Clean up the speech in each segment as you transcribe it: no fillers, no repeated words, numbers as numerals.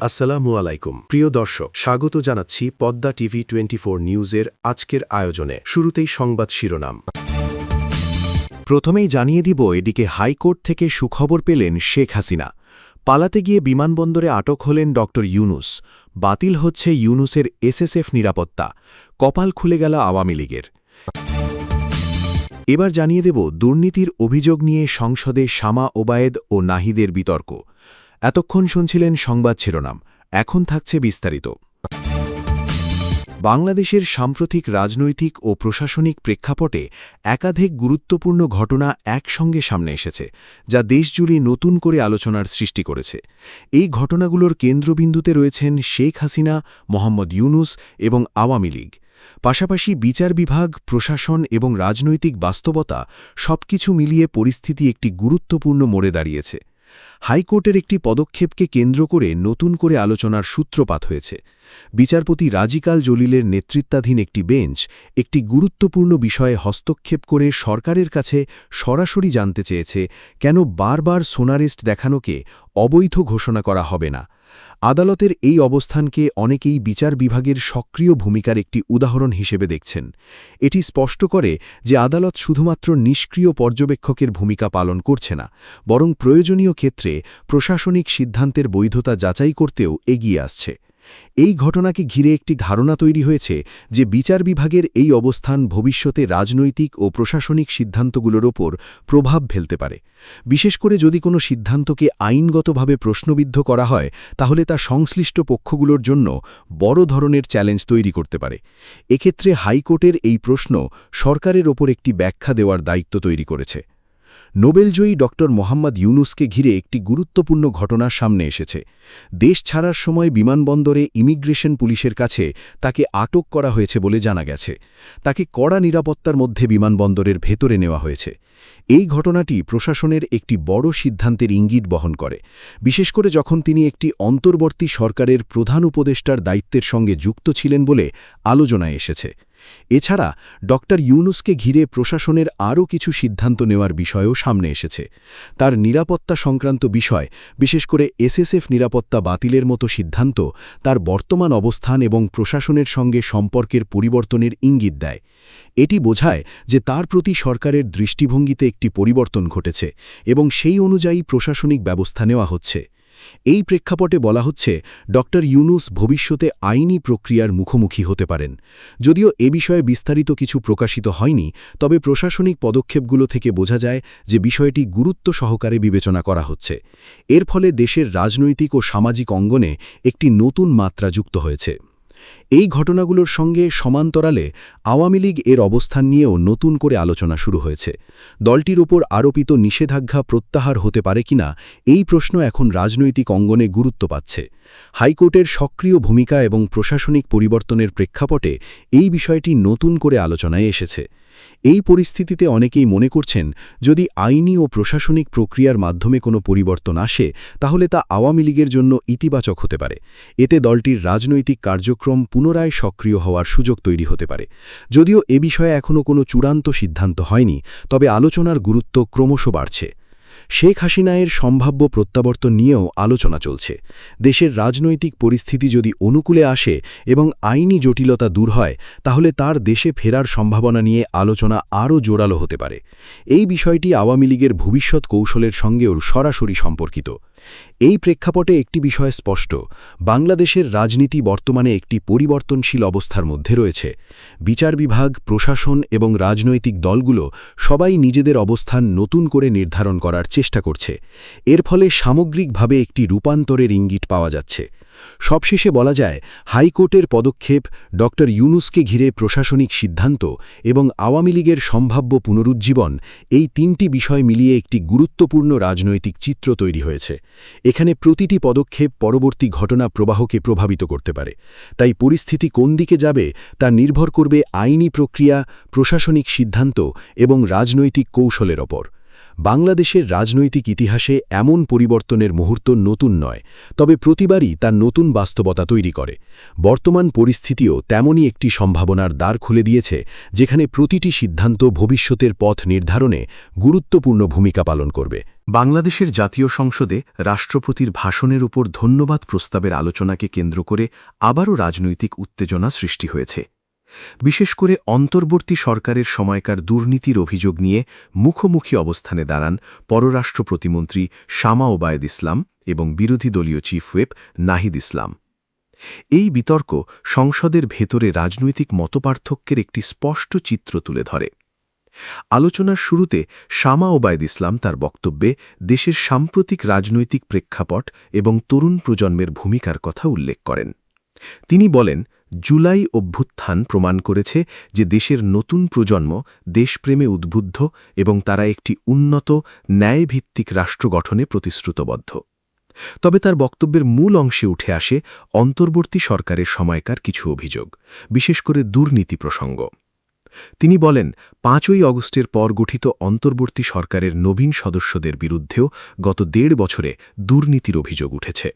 আসসালামু আলাইকুম প্রিয় দর্শক, স্বাগত জানাচ্ছি পদ্মা টিভি 24 নিউজের আজকের আয়োজনে। শুরুতেই সংবাদ শিরোনাম। প্রথমেই জানিয়ে দিব, এদিকে হাইকোর্ট থেকে সুখবর পেলেন শেখ হাসিনা। পালাতে গিয়ে বিমানবন্দরে আটক হলেন ড ইউনুস। বাতিল হচ্ছে ইউনুসের এসএসএফ নিরাপত্তা। কপাল খুলে গেল আওয়ামী লীগের। এবার জানিয়ে দেব, দুর্নীতির অভিযোগ নিয়ে সংসদে শামা ওবায়েদ ও নাহিদের বিতর্ক। এতক্ষণ শুনছিলেন সংবাদ শিরোনাম, এখন থাকছে বিস্তারিত। বাংলাদেশের সাম্প্রতিক রাজনৈতিক ও প্রশাসনিক প্রেক্ষাপটে একাধিক গুরুত্বপূর্ণ ঘটনা একসঙ্গে সামনে এসেছে, যা দেশজুড়ে নতুন করে আলোচনার সৃষ্টি করেছে। এই ঘটনাগুলোর কেন্দ্রবিন্দুতে রয়েছেন শেখ হাসিনা, মোহাম্মদ ইউনুস এবং আওয়ামী লীগ। পাশাপাশি বিচার বিভাগ, প্রশাসন এবং রাজনৈতিক বাস্তবতা সবকিছু মিলিয়ে পরিস্থিতি একটি গুরুত্বপূর্ণ মোড়ে দাঁড়িয়েছে। হাইকোর্টের একটি পদক্ষেপকে কেন্দ্র করে নতুন করে আলোচনার সূত্রপাত হয়েছে। বিচারপতি রাজিকাল জলিলের নেতৃত্বাধীন একটি বেঞ্চ একটি গুরুত্বপূর্ণ বিষয়ে হস্তক্ষেপ করে সরকারের কাছে সরাসরি জানতে চেয়েছে, কেন বারবার সোনারেস্ট দেখানোকে অবৈধ ঘোষণা করা হবে না। আদালতের এই অবস্থানকে অনেকেই বিচার বিভাগের সক্রিয় ভূমিকার একটি উদাহরণ হিসেবে দেখছেন। এটি স্পষ্ট করে যে আদালত শুধুমাত্র নিষ্ক্রিয় পর্যবেক্ষকের ভূমিকা পালন করছে না, বরং প্রয়োজনীয় ক্ষেত্রে প্রশাসনিক সিদ্ধান্তের বৈধতা যাচাই করতেও এগিয়ে আসছে। এই ঘটনাকে ঘিরে একটি ধারণা তৈরি হয়েছে যে বিচার বিভাগের এই অবস্থান ভবিষ্যতে রাজনৈতিক ও প্রশাসনিক সিদ্ধান্তগুলোর ওপর প্রভাব ফেলতে পারে। বিশেষ করে যদি কোনো সিদ্ধান্তকে আইনগতভাবে প্রশ্নবিদ্ধ করা হয়, তাহলে তা সংশ্লিষ্ট পক্ষগুলোর জন্য বড় ধরনের চ্যালেঞ্জ তৈরি করতে পারে। এক্ষেত্রে হাইকোর্টের এই প্রশ্ন সরকারের ওপর একটি ব্যাখ্যা দেওয়ার দায়িত্ব তৈরি করেছে। নোবেলজয়ী ড মোহাম্মদ ইউনুসকে ঘিরে একটি গুরুত্বপূর্ণ ঘটনা সামনে এসেছে। দেশ ছাড়ার সময় বিমানবন্দরে ইমিগ্রেশন পুলিশের কাছে তাকে আটক করা হয়েছে বলে জানা গেছে। তাকে কড়া নিরাপত্তার মধ্যে বিমানবন্দরের ভেতরে নেওয়া হয়েছে। এই ঘটনাটি প্রশাসনের একটি বড় সিদ্ধান্তের ইঙ্গিত বহন করে, বিশেষ করে যখন তিনি একটি অন্তর্বর্তী সরকারের প্রধান উপদেষ্টার দায়িত্বের সঙ্গে যুক্ত ছিলেন বলে আলোচনায় এসেছে। এছাড়া ড ইউনুসকে ঘিরে প্রশাসনের আরও কিছু সিদ্ধান্ত নেওয়ার বিষয়ও সামনে এসেছে। তার নিরাপত্তা সংক্রান্ত বিষয়, বিশেষ করে এসএসএফ নিরাপত্তা বাতিলের মতো সিদ্ধান্ত তার বর্তমান অবস্থান এবং প্রশাসনের সঙ্গে সম্পর্কের পরিবর্তনের ইঙ্গিত দেয়। এটি বোঝায় যে তার প্রতি সরকারের দৃষ্টিভঙ্গিতে একটি পরিবর্তন ঘটেছে এবং সেই অনুযায়ী প্রশাসনিক ব্যবস্থা নেওয়া হচ্ছে। এই প্রেক্ষাপটে বলা হচ্ছে, ড ইউনুস ভবিষ্যতে আইনি প্রক্রিয়ার মুখোমুখি হতে পারেন। যদিও এ বিষয়ে বিস্তারিত কিছু প্রকাশিত হয়নি, তবে প্রশাসনিক পদক্ষেপগুলো থেকে বোঝা যায় যে বিষয়টি গুরুত্ব সহকারে বিবেচনা করা হচ্ছে। এর ফলে দেশের রাজনৈতিক ও সামাজিক অঙ্গনে একটি নতুন মাত্রা যুক্ত হয়েছে। এই ঘটনাগুলোর সঙ্গে সমান্তরালে আওয়ামী লীগ এর অবস্থান নিয়েও নতুন করে আলোচনা শুরু হয়েছে। দলটির ওপর আরোপিত নিষেধাজ্ঞা প্রত্যাহার হতে পারে কিনা, এই প্রশ্ন এখন রাজনৈতিক অঙ্গনে গুরুত্ব পাচ্ছে। হাইকোর্টের সক্রিয় ভূমিকা এবং প্রশাসনিক পরিবর্তনের প্রেক্ষাপটে এই বিষয়টি নতুন করে আলোচনায় এসেছে। এই পরিস্থিতিতে অনেকেই মনে করছেন, যদি আইনি ও প্রশাসনিক প্রক্রিয়ার মাধ্যমে কোনো পরিবর্তন আসে, তাহলে তা আওয়ামী লীগের জন্য ইতিবাচক হতে পারে। এতে দলটির রাজনৈতিক কার্যক্রম পুনরায় সক্রিয় হওয়ার সুযোগ তৈরি হতে পারে। যদিও এ বিষয়ে এখনও কোনো চূড়ান্ত সিদ্ধান্ত হয়নি, তবে আলোচনার গুরুত্ব ক্রমশ বাড়ছে। শেখ হাসিনার সম্ভাব্য প্রত্যাবর্তন নিয়েও আলোচনা চলছে। দেশের রাজনৈতিক পরিস্থিতি যদি অনুকূলে আসে এবং আইনি জটিলতা দূর হয়, তাহলে তার দেশে ফেরার সম্ভাবনা নিয়ে আলোচনা আরও জোরালো হতে পারে। এই বিষয়টি আওয়ামী লীগের ভবিষ্যৎ কৌশলের সঙ্গেও সরাসরি সম্পর্কিত। এই প্রেক্ষাপটে একটি বিষয় স্পষ্ট, বাংলাদেশের রাজনীতি বর্তমানে একটি পরিবর্তনশীল অবস্থার মধ্যে রয়েছে। বিচার বিভাগ, প্রশাসন এবং রাজনৈতিক দলগুলো সবাই নিজেদের অবস্থান নতুন করে নির্ধারণ করার চেষ্টা করছে। এর ফলে সামগ্রিকভাবে একটি রূপান্তরের ইঙ্গিত পাওয়া যাচ্ছে। সবশেষে বলা যায়, হাইকোর্টের পদক্ষেপ, ড ইউনুসকে ঘিরে প্রশাসনিক সিদ্ধান্ত এবং আওয়ামী লীগের সম্ভাব্য পুনরুজ্জীবন, এই তিনটি বিষয় মিলিয়ে একটি গুরুত্বপূর্ণ রাজনৈতিক চিত্র তৈরি হয়েছে। এখানে প্রতিটি পদক্ষেপ পরবর্তী ঘটনা প্রবাহকে প্রভাবিত করতে পারে। তাই পরিস্থিতি কোন দিকে যাবে তা নির্ভর করবে আইনি প্রক্রিয়া, প্রশাসনিক সিদ্ধান্ত এবং রাজনৈতিক কৌশলের ওপর। বাংলাদেশের রাজনৈতিক ইতিহাসে এমন পরিবর্তনের মুহূর্ত নতুন নয়, তবে প্রতিবারই তার নতুন বাস্তবতা তৈরি করে। বর্তমান পরিস্থিতিও তেমনই একটি সম্ভাবনার দ্বার খুলে দিয়েছে, যেখানে প্রতিটি সিদ্ধান্ত ভবিষ্যতের পথ নির্ধারণে গুরুত্বপূর্ণ ভূমিকা পালন করবে। বাংলাদেশের জাতীয় সংসদে রাষ্ট্রপতির ভাষণের উপর ধন্যবাদ প্রস্তাবের আলোচনাকে কেন্দ্র করে আবারও রাজনৈতিক উত্তেজনা সৃষ্টি হয়েছে। বিশেষ করে অন্তর্বর্তী সরকারের সময়কার দুর্নীতির অভিযোগ নিয়ে মুখোমুখি অবস্থানে দাঁড়ান পররাষ্ট্র প্রতিমন্ত্রী শামা ওবায়দ ইসলাম এবং বিরোধী দলীয় চিফ হুইপ নাহিদ ইসলাম। এই বিতর্ক সংসদের ভেতরে রাজনৈতিক মতপার্থক্যের একটি স্পষ্ট চিত্র তুলে ধরে। আলোচনার শুরুতে শামা ওবায়দ ইসলাম তার বক্তব্যে দেশের সাম্প্রতিক রাজনৈতিক প্রেক্ষাপট এবং তরুণ প্রজন্মের ভূমিকার কথা উল্লেখ করেন। তিনি বলেন, জুলাই অভ্যুত্থান প্রমাণ করেছে যে দেশের নতুন প্রজন্ম দেশপ্রেমে উদ্বুদ্ধ এবং তারা একটি উন্নত, ন্যায়ভিত্তিক রাষ্ট্র গঠনে প্রতিশ্রুতবদ্ধ। তবে তার বক্তব্যের মূল অংশে উঠে আসে অন্তর্বর্তী সরকারের সময়কার কিছু অভিযোগ, বিশেষ করে দুর্নীতি প্রসঙ্গ। তিনি বলেন, ৫ই অগস্টের পর গঠিত অন্তর্বর্তী সরকারের নবীন সদস্যদের বিরুদ্ধেও গত ১.৫ বছরে দুর্নীতির অভিযোগ উঠেছে।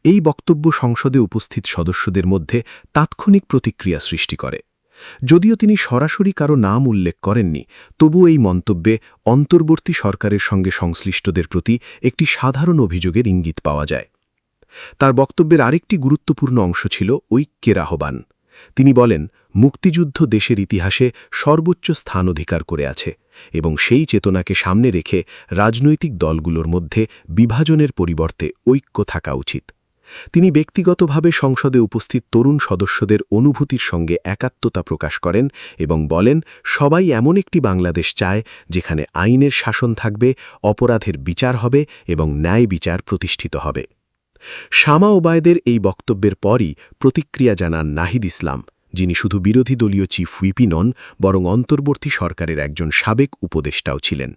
এই বক্তব্য সংসদে উপস্থিত সদস্যদের মধ্যে তাৎক্ষণিক প্রতিক্রিয়া সৃষ্টি করে। যদিও তিনি সরাসরি কারো নাম উল্লেখ করেননি, তবু এই মন্তব্যে অন্তর্বর্তী সরকারের সঙ্গে সংশ্লিষ্টদের প্রতি একটি সাধারণ অভিযোগের ইঙ্গিত পাওয়া যায়। তার বক্তব্যের আরেকটি গুরুত্বপূর্ণ অংশ ছিল ঐক্যের আহ্বান। তিনি বলেন, মুক্তিযুদ্ধ দেশের ইতিহাসে সর্বোচ্চ স্থান অধিকার করে আছে এবং সেই চেতনাকে সামনে রেখে রাজনৈতিক দলগুলোর মধ্যে বিভাজনের পরিবর্তে ঐক্য থাকা উচিত। তিনি ব্যক্তিগতভাবে সংসদে উপস্থিত তরুণ সদস্যদের অনুভূতির সঙ্গে একাত্মতা প্রকাশ করেন এবং বলেন, সবাই এমন একটি বাংলাদেশ চায় যেখানে আইনের শাসন থাকবে, অপরাধের বিচার হবে এবং ন্যায় বিচার প্রতিষ্ঠিত হবে। শামা ওবায়দের এই বক্তব্যের পরই প্রতিক্রিয়া জানান নাহিদ ইসলাম, যিনি শুধু বিরোধী দলীয় চিফ হুইপই নন, বরং অন্তর্বর্তী সরকারের একজন সাবেক উপদেষ্টাও ছিলেন।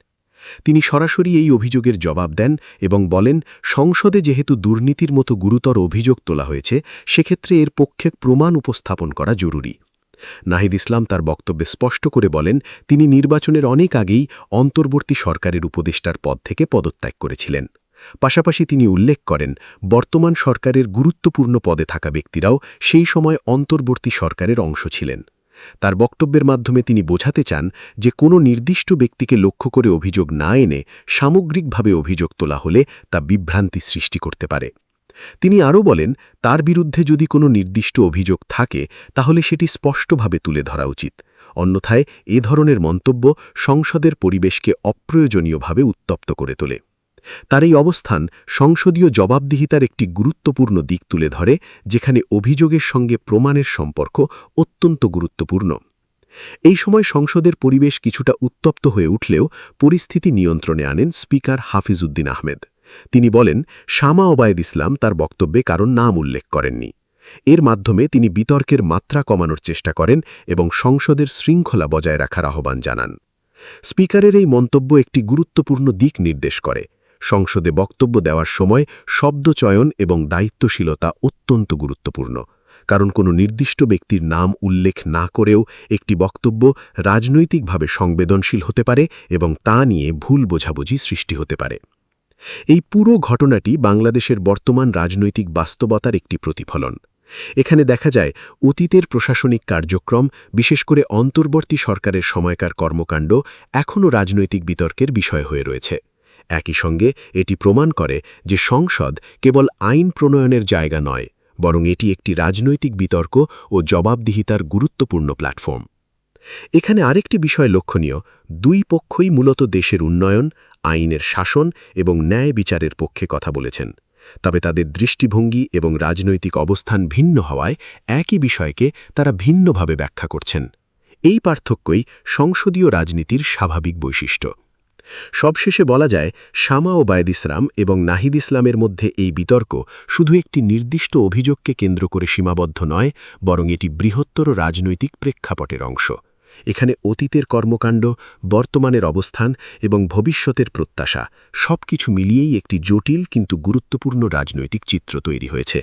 তিনি সরাসরি এই অভিযোগের জবাব দেন এবং বলেন, সংসদে যেহেতু দুর্নীতির মতো গুরুতর অভিযোগ তোলা হয়েছে, সেক্ষেত্রে এর পক্ষে প্রমাণ উপস্থাপন করা জরুরি। নাহিদ ইসলাম তার বক্তব্যে স্পষ্ট করে বলেন, তিনি নির্বাচনের অনেক আগেই অন্তর্বর্তী সরকারের উপদেষ্টার পদ থেকে পদত্যাগ করেছিলেন। পাশাপাশি তিনি উল্লেখ করেন, বর্তমান সরকারের গুরুত্বপূর্ণ পদে থাকা ব্যক্তিরাও সেই সময় অন্তর্বর্তী সরকারের অংশ ছিলেন। তার বক্তব্যের মাধ্যমে তিনি বোঝাতে চান যে কোনো নির্দিষ্ট ব্যক্তিকে লক্ষ্য করে অভিযোগ না এনে সামগ্রিকভাবে অভিযোগ তোলা হলে তা বিভ্রান্তি সৃষ্টি করতে পারে। তিনি আরও বলেন, তার বিরুদ্ধে যদি কোনো নির্দিষ্ট অভিযোগ থাকে তাহলে সেটি স্পষ্টভাবে তুলে ধরা উচিত, অন্যথায় এ ধরনের মন্তব্য সংসদের পরিবেশকে অপ্রয়োজনীয়ভাবে উত্তপ্ত করে তোলে। তার এই অবস্থান সংসদীয় জবাবদিহিতার একটি গুরুত্বপূর্ণ দিক তুলে ধরে, যেখানে অভিযোগের সঙ্গে প্রমাণের সম্পর্ক অত্যন্ত গুরুত্বপূর্ণ। এই সময় সংসদের পরিবেশ কিছুটা উত্তপ্ত হয়ে উঠলেও পরিস্থিতি নিয়ন্ত্রণে আনেন স্পিকার হাফিজ উদ্দিন আহমেদ। তিনি বলেন, শামা ওবায়দ ইসলাম তার বক্তব্যে কারণ নাম উল্লেখ করেননি। এর মাধ্যমে তিনি বিতর্কের মাত্রা কমানোর চেষ্টা করেন এবং সংসদের শৃঙ্খলা বজায় রাখার আহ্বান জানান। স্পিকারের এই মন্তব্য একটি গুরুত্বপূর্ণ দিক নির্দেশ করে। সংসদে বক্তব্য দেওয়ার সময় শব্দচয়ন এবং দায়িত্বশীলতা অত্যন্ত গুরুত্বপূর্ণ, কারণ কোনো নির্দিষ্ট ব্যক্তির নাম উল্লেখ না করেও একটি বক্তব্য রাজনৈতিকভাবে সংবেদনশীল হতে পারে এবং তা নিয়ে ভুল বোঝাবুঝি সৃষ্টি হতে পারে। এই পুরো ঘটনাটি বাংলাদেশের বর্তমান রাজনৈতিক বাস্তবতার একটি প্রতিফলন। এখানে দেখা যায় অতীতের প্রশাসনিক কার্যক্রম, বিশেষ করে অন্তর্বর্তী সরকারের সময়কার কর্মকাণ্ড এখনও রাজনৈতিক বিতর্কের বিষয় হয়ে রয়েছে। একই সঙ্গে এটি প্রমাণ করে যে সংসদ কেবল আইন প্রণয়নের জায়গা নয়, বরং এটি একটি রাজনৈতিক বিতর্ক ও জবাবদিহিতার গুরুত্বপূর্ণ প্ল্যাটফর্ম। এখানে আরেকটি বিষয় লক্ষণীয়, দুই পক্ষই মূলত দেশের উন্নয়ন, আইনের শাসন এবং ন্যায় বিচারের পক্ষে কথা বলেছেন। তবে তাদের দৃষ্টিভঙ্গি এবং রাজনৈতিক অবস্থান ভিন্ন হওয়ায় একই বিষয়কে তারা ভিন্নভাবে ব্যাখ্যা করছেন। এই পার্থক্যই সংসদীয় রাজনীতির স্বাভাবিক বৈশিষ্ট্য। সবশেষে বলা যায়, শামা ওবায়দ ইসলাম এবং নাহিদ ইসলামের মধ্যে এই বিতর্ক শুধু একটি নির্দিষ্ট অভিযোগকে কেন্দ্র করে সীমাবদ্ধ নয়, বরং এটি বৃহত্তর রাজনৈতিক প্রেক্ষাপটের অংশ। এখানে অতীতের কর্মকাণ্ড, বর্তমানের অবস্থান এবং ভবিষ্যতের প্রত্যাশা সবকিছু মিলিয়েই একটি জটিল কিন্তু গুরুত্বপূর্ণ রাজনৈতিক চিত্র তৈরি হয়েছে।